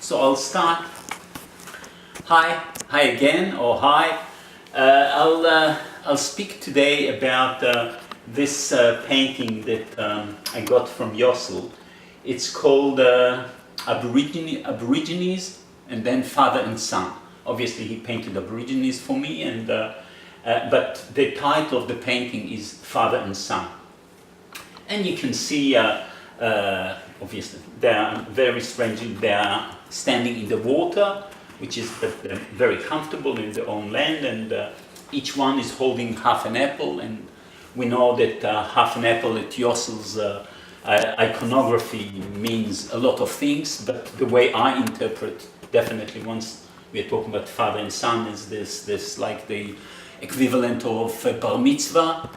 So I'll start. Hi again, or hi. I'll speak today about this painting that I got from Yosl. It's called Aborigines and then Father and Son. Obviously he painted Aborigines for me, and but the title of the painting is Father and Son. And you can see, obviously, they are very strange. They are standing in the water, which is very comfortable in their own land, and each one is holding half an apple. And we know that half an apple at Yosl's iconography means a lot of things, but the way I interpret, definitely once we are talking about father and son, is this like the equivalent of bar mitzvah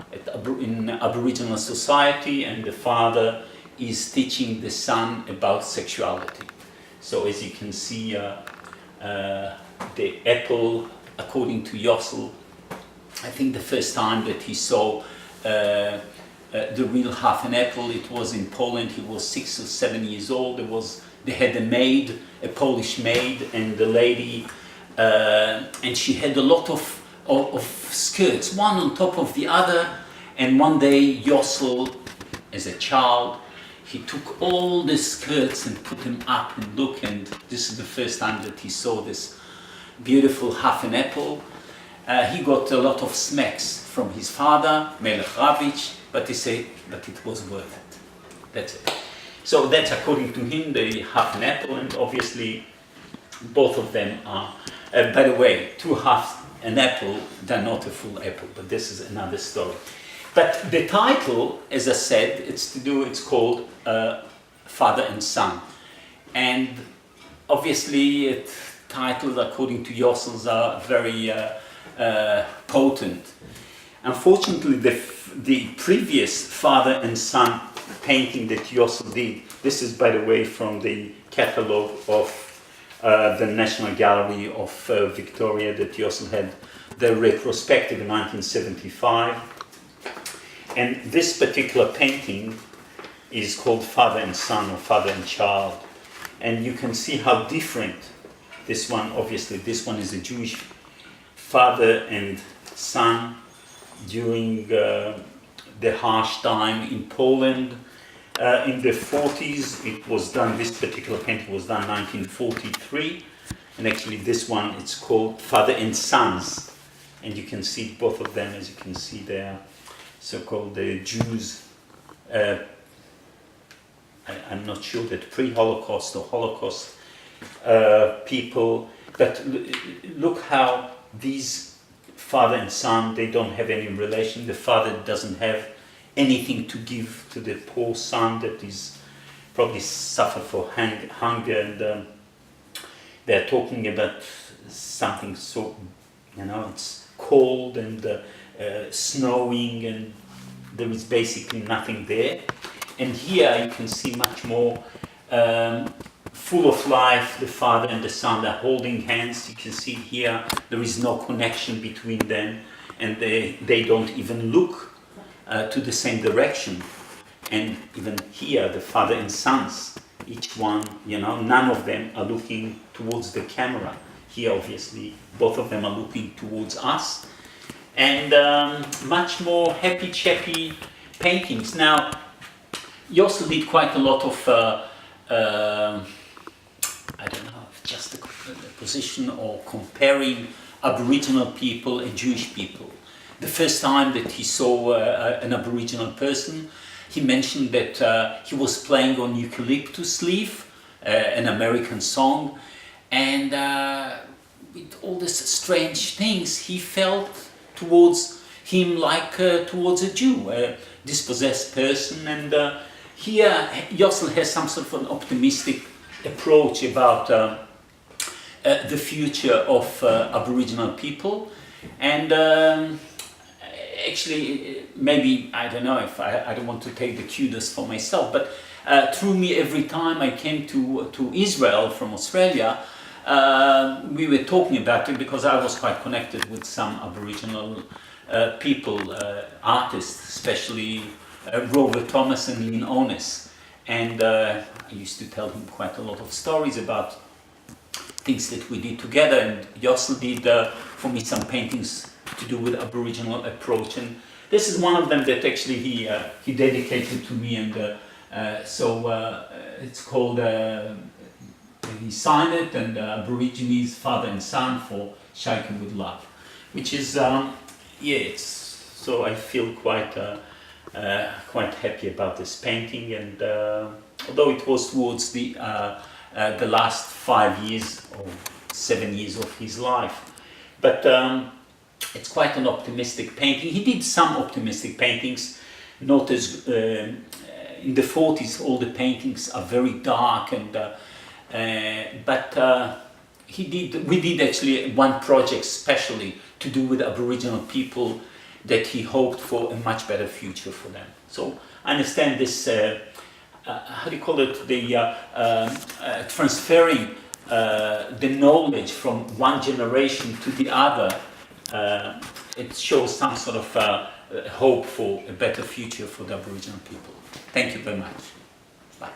in Aboriginal society, and the father is teaching the son about sexuality. So as you can see, the apple, according to Yosl, I think the first time that he saw the real half an apple, it was in Poland. He was 6 or 7 years old. They had a maid, a Polish maid, and the lady, and she had a lot of skirts, one on top of the other. And one day Yosl, as a child, he took all the skirts and put them up and look, and this is the first time that he saw this beautiful half an apple. He got a lot of smacks from his father, Melech Ravitch, but he said that it was worth it. That's it. So that's according to him, the half an apple, and obviously both of them are, by the way, two halves an apple, they're not a full apple, but this is another story. But the title, as I said, it's called Father and Son. And obviously titles according to Yosl's are very potent. Unfortunately, the previous Father and Son painting that Yosl did, this is, by the way, from the catalogue of the National Gallery of Victoria that Yosl had the retrospective in 1975. And this particular painting is called Father and Son, or Father and Child. And you can see how different this one, obviously this one is a Jewish father and son during the harsh time in Poland. In the 40s it was done, this particular painting was done in 1943, and actually this one, it's called Father and Sons, and you can see both of them, as you can see there, so-called Jews, I'm not sure that pre-Holocaust or Holocaust people, but look how these father and son, they don't have any relation. The father doesn't have anything to give to the poor son that is probably suffer for hunger, and they're talking about something so, it's cold and snowing, and there is basically nothing there. And here you can see much more full of life. The father and the son are holding hands. You can see here there is no connection between them, and they don't even look to the same direction. And even here, the father and sons, each one, none of them are looking towards the camera. Here, obviously, both of them are looking towards us. And much more happy-chappy paintings. Now, Yosl did quite a lot of, I don't know, just a position or comparing Aboriginal people and Jewish people. The first time that he saw an Aboriginal person, he mentioned that he was playing on eucalyptus leaf, an American song, and with all these strange things, he felt towards him like towards a Jew, a dispossessed person. And here Yosl has some sort of an optimistic approach about the future of Aboriginal people. And actually, maybe, I don't know if I don't want to take the kudos for myself, but through me, every time I came to Israel from Australia, we were talking about it, because I was quite connected with some Aboriginal people, artists, especially Rover Thomas and Lynn Onis. And I used to tell him quite a lot of stories about things that we did together, and Yosl did for me some paintings to do with Aboriginal approach, and this is one of them that actually he dedicated to me, and it's called, he signed it, and Aborigines, father and son, for Shaike with love, which is, so I feel quite happy about this painting, and although it was towards the last 5 years or 7 years of his life, but it's quite an optimistic painting. He did some optimistic paintings, not as in the 40s. All the paintings are very dark, and we did actually one project specially to do with Aboriginal people, that he hoped for a much better future for them. So I understand this, how do you call it, the transferring the knowledge from one generation to the other. It shows some sort of hope for a better future for the Aboriginal people. Thank you very much. Bye.